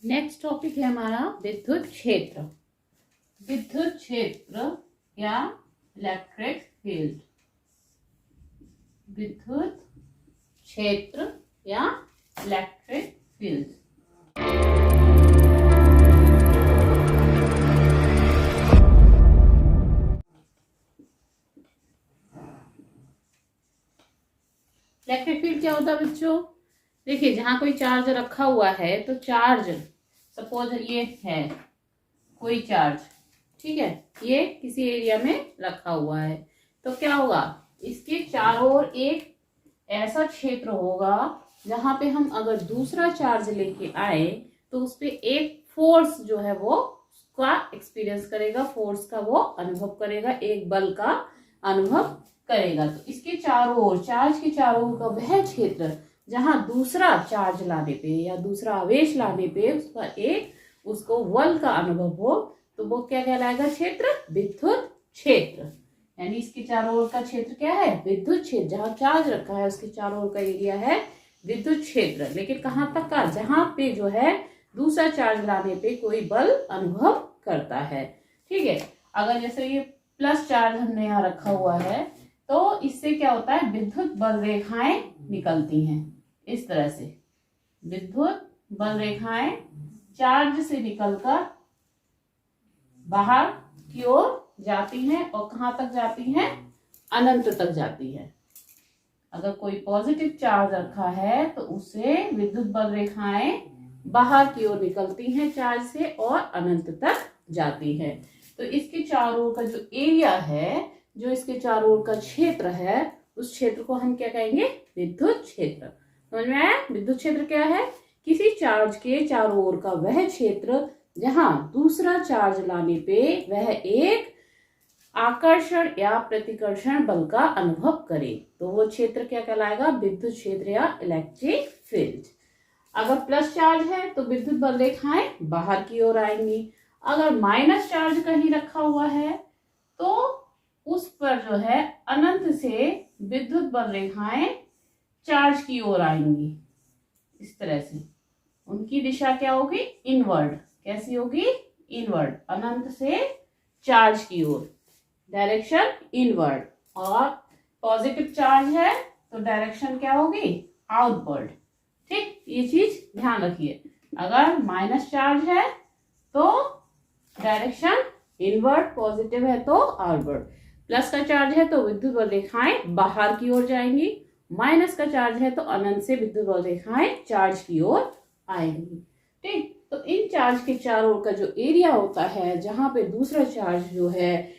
Next topic है हमारा विद्युत क्षेत्र। विद्युत क्षेत्र या इलेक्ट्रिक फील्ड। विद्युत क्षेत्र या इलेक्ट्रिक फील्ड। इलेक्ट्रिक फील्ड क्या होता है बच्चों? देखिए, जहां कोई चार्ज रखा हुआ है तो चार्ज, सपोज ये है कोई चार्ज, ठीक है, ये किसी एरिया में रखा हुआ है, तो क्या होगा, इसके चारों ओर एक ऐसा क्षेत्र होगा जहां पे हम अगर दूसरा चार्ज लेके आए तो उस पे एक फोर्स जो है वो का एक्सपीरियंस करेगा, फोर्स का वो अनुभव करेगा, एक बल का अनुभव करेगा। तो इसके चारों ओर, चार्ज के चारों ओर का वह क्षेत्र जहां दूसरा चार्ज लाने पे या दूसरा आवेश लाने पे उसको बल का अनुभव हो, तो वो क्या कहलाएगा? क्षेत्र, विद्युत क्षेत्र। यानी इसके चारों ओर का क्षेत्र क्या है? विद्युत क्षेत्र। जहां चार्ज रखा है उसके चारों ओर का एरिया है विद्युत क्षेत्र। लेकिन कहां तक का? जहां पे जो है दूसरा चार्ज लाने पे कोई बल अनुभव करता है, ठीक है। अगर जैसे ये प्लस चार्ज हमने यहाँ रखा हुआ है तो इससे क्या होता है? विद्युत बल रेखाएं निकलती हैं इस तरह से। विद्युत बल रेखाएं चार्ज से निकलकर बाहर की ओर जाती हैं और कहां तक जाती हैं? अनंत तक जाती है। अगर कोई पॉजिटिव चार्ज रखा है तो उससे विद्युत बल रेखाएं बाहर की ओर निकलती हैं चार्ज से और अनंत तक जाती है। तो इसके चारों ओर का जो एरिया है, जो इसके चारों ओर का क्षेत्र है, उस क्षेत्र को हम क्या कहेंगे? विद्युत क्षेत्र। समझ में आया? विद्युत क्षेत्र क्या है? किसी चार्ज के चारों ओर का वह क्षेत्र जहां दूसरा चार्ज लाने पे वह एक आकर्षण या प्रतिकर्षण बल का अनुभव करे, तो वो क्षेत्र क्या कहलाएगा? विद्युत क्षेत्र या इलेक्ट्रिक फील्ड। अगर प्लस चार्ज है तो विद्युत बल रेखाएं बाहर की ओर आएंगी। अगर माइनस चार्ज कहीं रखा हुआ है तो उस पर जो है अनंत से विद्युत बल रेखाएं चार्ज की ओर आएंगी। इस तरह से उनकी दिशा क्या होगी? इनवर्ड। कैसी होगी? इनवर्ड। अनंत से चार्ज की ओर, डायरेक्शन इनवर्ड। और पॉजिटिव चार्ज है तो डायरेक्शन क्या होगी? आउटवर्ड। ठीक, ये चीज ध्यान रखिए। अगर माइनस चार्ज है तो डायरेक्शन इनवर्ड, पॉजिटिव है तो आउटवर्ड। प्लस का चार्ज है तो विद्युत बल रेखाएं बाहर की ओर जाएंगी। माइनस का चार्ज है तो अनंत से विद्युत बल रेखाएं चार्ज की ओर आएंगी। ठीक, तो इन चार्ज के चारों ओर का जो एरिया होता है जहां पे दूसरा चार्ज जो है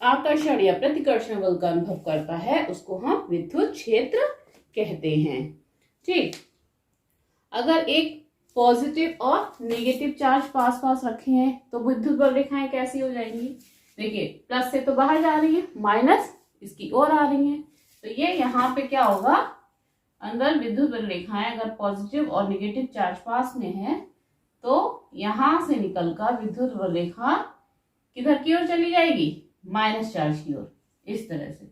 आकर्षण या प्रतिकर्षण बल का अनुभव करता है, उसको हम विद्युत क्षेत्र कहते हैं। ठीक, अगर एक पॉजिटिव और नेगेटिव चार्ज पास पास रखे हैं तो विद्युत बल रेखाएं कैसी हो जाएंगी? देखिए, प्लस से तो बाहर जा रही है, माइनस इसकी ओर आ रही है, तो ये यहाँ पे क्या होगा? अंदर विद्युत बल रेखाएं अगर पॉजिटिव और नेगेटिव चार्ज पास में है तो यहां से निकलकर विद्युत बल रेखा किधर की ओर चली जाएगी? माइनस चार्ज की ओर। इस तरह से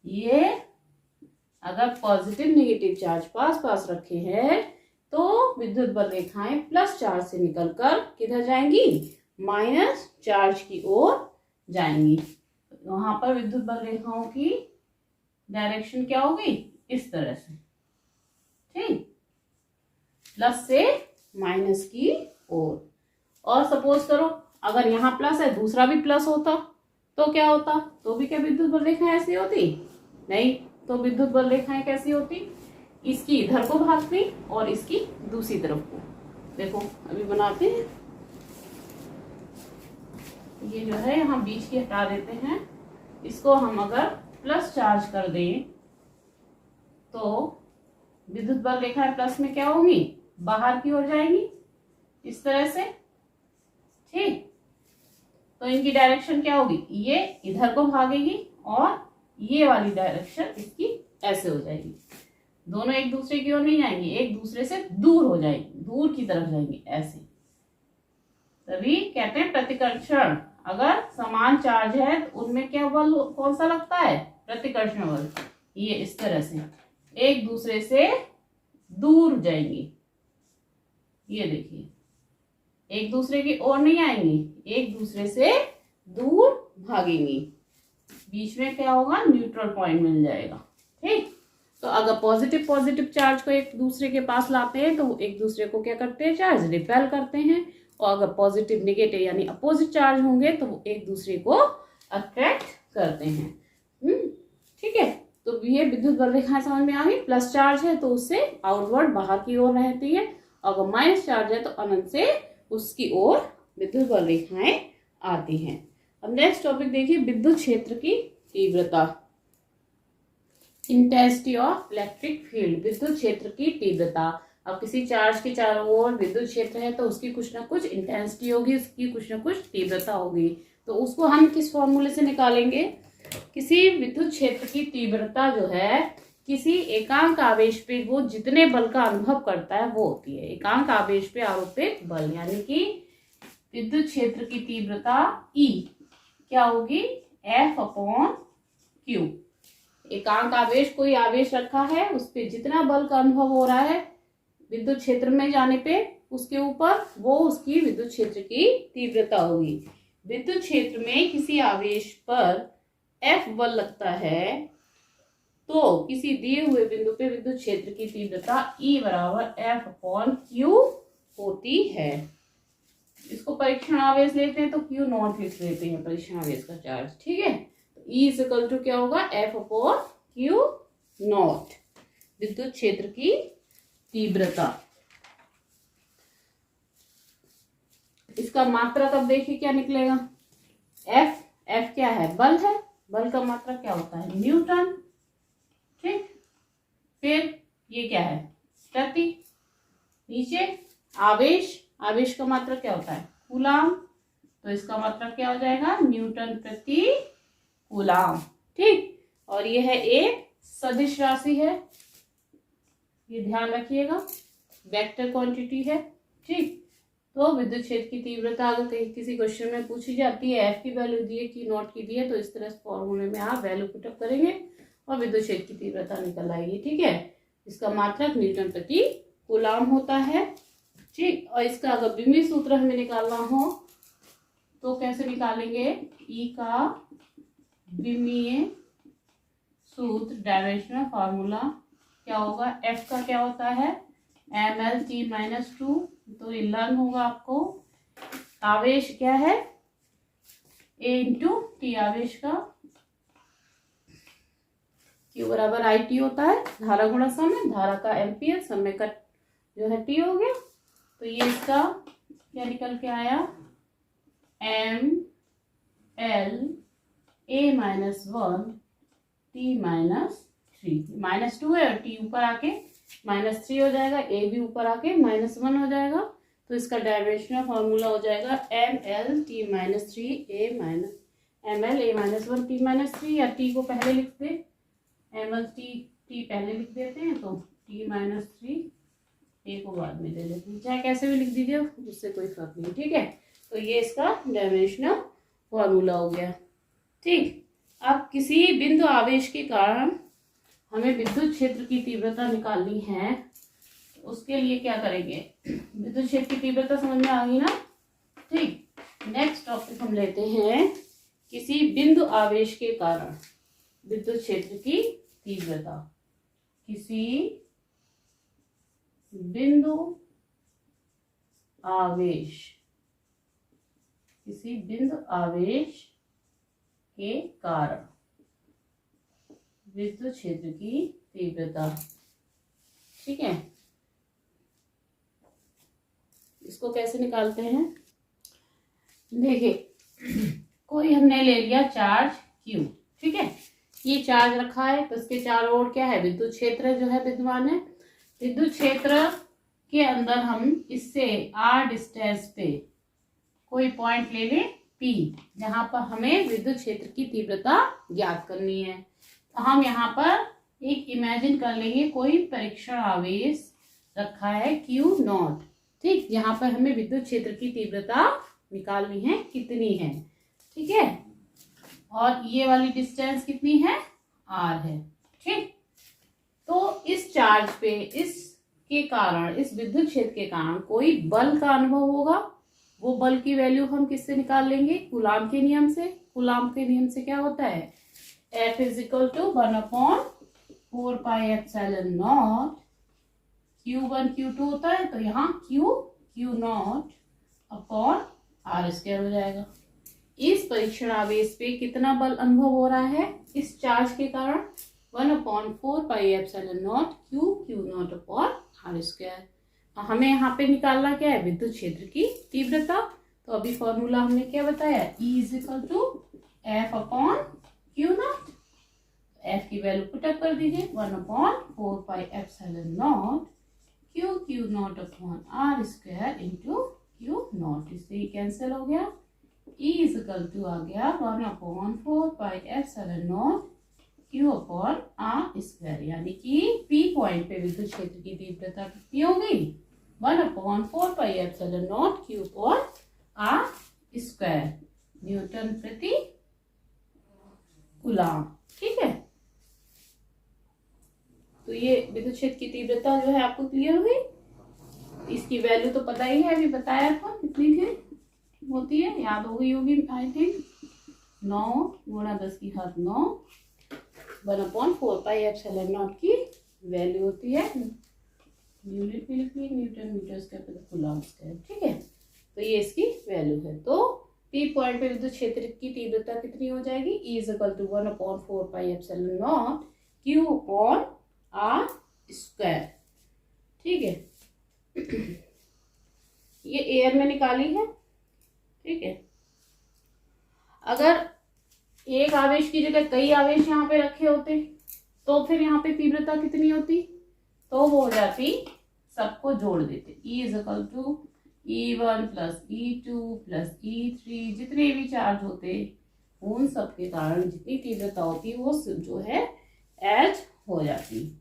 ये अगर पॉजिटिव नेगेटिव चार्ज पास पास रखे हैं तो विद्युत बल रेखाएं प्लस चार्ज से निकलकर किधर जाएंगी? माइनस चार्ज की ओर जाएंगी। वहां पर विद्युत बल रेखाओं की डायरेक्शन क्या होगी? इस तरह से। ठीक, प्लस से माइनस की ओर। और सपोज करो अगर यहाँ प्लस है, दूसरा भी प्लस होता तो क्या होता? तो भी क्या विद्युत बल रेखाएं ऐसी होती? नहीं। तो विद्युत बल रेखाएं कैसी होती? इसकी इधर को भागती और इसकी दूसरी तरफ को। देखो अभी बनाते हैं, ये जो है यहाँ बीच की हटा देते हैं। इसको हम अगर प्लस चार्ज कर दें तो विद्युत बल रेखाएं प्लस में क्या होंगी? बाहर की ओर जाएंगी इस तरह से। ठीक, तो इनकी डायरेक्शन क्या होगी? ये इधर को भागेगी और ये वाली डायरेक्शन इसकी ऐसे हो जाएगी। दोनों एक दूसरे की ओर नहीं जाएंगी, एक दूसरे से दूर हो जाएंगी, दूर की तरफ जाएंगी ऐसे। तभी कहते हैं प्रतिकर्षण। अगर समान चार्ज है तो उनमें क्या बल कौन सा लगता है? प्रतिकर्षण बल। ये इस तरह से एक दूसरे से दूर जाएंगी। ये देखिए एक दूसरे की ओर नहीं आएंगी, एक दूसरे से दूर भागेंगी। बीच में क्या होगा, न्यूट्रल पॉइंट मिल जाएगा। ठीक, तो अगर पॉजिटिव पॉजिटिव चार्ज को एक दूसरे के पास लाते हैं तो एक दूसरे को क्या करते हैं, चार्ज रिपेल करते हैं। और अगर पॉजिटिव नेगेटिव यानी अपोजिट चार्ज होंगे तो वो एक दूसरे को अट्रैक्ट करते हैं। ठीक है, तो ये विद्युत बल रेखाएं समझ में आ गई। प्लस चार्ज है तो उससे आउटवर्ड बाहर की ओर रहती है, अगर माइनस चार्ज है तो अनंत से उसकी ओर विद्युत बल रेखाएं आती हैं। अब नेक्स्ट टॉपिक देखिए, विद्युत क्षेत्र की तीव्रता, इंटेंसिटी ऑफ इलेक्ट्रिक फील्ड। विद्युत क्षेत्र की तीव्रता, अब किसी चार्ज के चारों ओर विद्युत क्षेत्र है तो उसकी कुछ ना कुछ इंटेंसिटी होगी, उसकी कुछ ना कुछ तीव्रता होगी। तो उसको हम किस फॉर्मूले से निकालेंगे, किसी विद्युत क्षेत्र की तीव्रता जो है किसी एकांक आवेश पे वो जितने बल का अनुभव करता है वो होती है एकांक आवेश पे आरोपित बल, यानी कि विद्युत क्षेत्र की तीव्रता E क्या होगी, F/Q। एकांक आवेश, कोई आवेश रखा है उस पे जितना बल का अनुभव हो रहा है विद्युत क्षेत्र में जाने पे उसके ऊपर, वो उसकी विद्युत क्षेत्र की तीव्रता होगी। विद्युत क्षेत्र में किसी आवेश पर F बल लगता है तो किसी दिए हुए बिंदु पे विद्युत क्षेत्र की तीव्रता E बराबर F/Q होती है। इसको परीक्षण आवेश लेते हैं तो Q0 लिख लेते हैं, परीक्षण आवेश का चार्ज। ठीक है, तो E इक्वल टू क्या होगा, F/Q0, विद्युत क्षेत्र की तीव्रता। इसका मात्रक अब देखिए क्या निकलेगा, F क्या है, बल है, बल का मात्रक क्या होता है, न्यूटन। ठीक, फिर ये क्या है, प्रति, नीचे आवेश, आवेश का मात्रक क्या होता है, कूलाम, तो इसका मात्रक क्या हो जाएगा, न्यूटन प्रति कूलाम। ठीक, और ये है एक सदिश राशि है, ये ध्यान रखिएगा, वेक्टर क्वांटिटी है। ठीक, तो विद्युत क्षेत्र की तीव्रता अगर कहीं किसी क्वेश्चन में पूछी जाती है, F की वैल्यू दी है, Q0 की दी है, तो इस तरह से फॉर्मूले में आप वैल्यू पुटअप करेंगे और विद्युत क्षेत्र की तीव्रता निकल आएगी। ठीक है, इसका मात्रक न्यूटन प्रति कूलाम होता है। ठीक, और इसका अगर विमीय सूत्र हमें निकालना हो तो कैसे निकालेंगे, E का विमीय सूत्र, डायमेंशनल फॉर्मूला क्या होगा, F का क्या होता है, mL/T-2, तो ये लर्न होगा आपको। आवेश क्या है, A/T, आवेश का Q बराबर IT होता है, धारा गुणा समय, धारा का एम्पियर, समय का जो है T हो गया। तो ये इसका क्या निकल के आया, mL/A-1 T-3, -2 है और T ऊपर आके -3 हो जाएगा, A भी ऊपर आके -1 हो जाएगा। तो इसका डायमेंशनल फॉर्मूला हो जाएगा mL/T-3 या T को पहले लिख दे, mL/T पहले लिख देते हैं तो T-3 A को बाद में दे देते हैं, चाहे कैसे भी लिख दीजिए उससे कोई फर्क नहीं। ठीक है, तो ये इसका डायमेंशनल फॉर्मूला हो गया। ठीक, अब किसी बिंदु आवेश के कारण हमें विद्युत क्षेत्र की तीव्रता निकालनी है, उसके लिए क्या करेंगे, विद्युत क्षेत्र की तीव्रता समझ में आ गई ना। ठीक, नेक्स्ट टॉपिक हम लेते हैं, किसी बिंदु आवेश के कारण विद्युत क्षेत्र की तीव्रता। किसी बिंदु आवेश, किसी बिंदु आवेश के कारण विद्युत क्षेत्र की तीव्रता। ठीक है, इसको कैसे निकालते हैं, देखिए कोई हमने ले लिया चार्ज Q। ठीक है, ये चार्ज रखा है तो इसके चारों ओर क्या है, विद्युत क्षेत्र जो है विद्यमान है। विद्युत क्षेत्र के अंदर हम इससे R डिस्टेंस पे कोई पॉइंट ले लें P, जहां पर हमें विद्युत क्षेत्र की तीव्रता ज्ञात करनी है। तो हम यहाँ पर एक इमेजिन कर लेंगे, कोई परीक्षण आवेश रखा है Q0। ठीक, यहाँ पर हमें विद्युत क्षेत्र की तीव्रता निकालनी है, कितनी है। ठीक है, और ये वाली डिस्टेंस कितनी है, R है। ठीक, तो इस चार्ज पे, इसके कारण, इस विद्युत क्षेत्र के कारण कोई बल का अनुभव होगा, वो बल की वैल्यू हम किससे निकाल लेंगे? कूलाम के नियम से। कूलाम के नियम से क्या होता है? F is equal to 1/4πε0 Q1 Q2 होता है, तो यहाँ Q0 अपॉन r² हो जाएगा। इस परीक्षण आवेश पे कितना बल अनुभव हो रहा है इस चार्ज के कारण? 1/4πε0 Q0 अपॉन r²। हमें यहाँ पे निकालना क्या है? विद्युत क्षेत्र की तीव्रता। तो अभी फॉर्मूला हमने क्या बताया? E is equal to F upon Q0। F की वैल्यू पुटअप कर दीजिए, 1/4πε0 Q0 upon r² into Q0। इससे ही कैंसिल हो गया। E इज इक्वल टू आ गया 1/4πε0 Q अपॉन r², यानी कि P पॉइंट पे विद्युत क्षेत्र की तीव्रता कितनी हो गई? 1/4πε0 Q अपॉन r² न्यूटन प्रति कूलाम। ठीक है, तो ये विद्युत क्षेत्र की तीव्रता जो है आपको क्लियर हुई। इसकी वैल्यू तो पता ही है, अभी बताया था कितनी थी होती है, याद हो गई होगी आई थिंक। 9 × 10⁹ 1/4πε0 की वैल्यू होती है। यूनिट भी लिखनी है, न्यूटन मीटर² कूलाम स्क्वायर। ठीक है, तो ये इसकी वैल्यू है। तो P पॉइंट पे विद्युत क्षेत्र की तीव्रता कितनी हो जाएगी? E is equal to 1/4πε0 Q upon r²। ठीक है, ये एयर में निकाली है। ठीक है, अगर एक आवेश की जगह कई आवेश यहाँ पे रखे होते तो फिर यहाँ पे तीव्रता कितनी होती? तो वो हो जाती, सबको जोड़ देते, E is equal to E1 plus E2 plus E3, जितने भी चार्ज होते उन सब के कारण जितनी तीव्रता होती वो जो है H हो जाती।